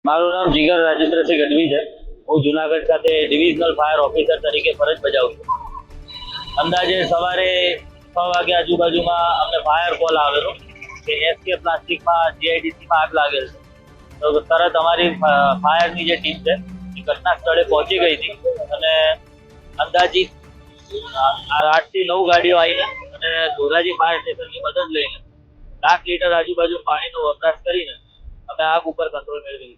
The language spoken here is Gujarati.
મારું નામ જીગર રાજેન્દ્રસિંહ ગઢવી છે. હું જુનાગઢ ખાતે ડિવિઝનલ ફાયર ઓફિસર તરીકે ફરજ બજાવું છું. અંદાજે સવારે 6 વાગે આજુબાજુમાં અમને ફાયર કોલ આવેલો કે એસકે પ્લાસ્ટિકમાં જીઆઈડીસીમાં આગ લાગેલ છે. તો તરત અમારી ફાયરની જે ટીમ છે એ ઘટના સ્થળે પહોંચી ગઈ હતી અને અંદાજિત 8 થી 9 ગાડીઓ આવીને અને ધોરાજી ફાયર સ્ટેશનની મદદ લઈને 1 લાખ લીટર આજુબાજુ પાણીનો વપરાશ કરીને અમે આગ ઉપર કંટ્રોલ મેળવી.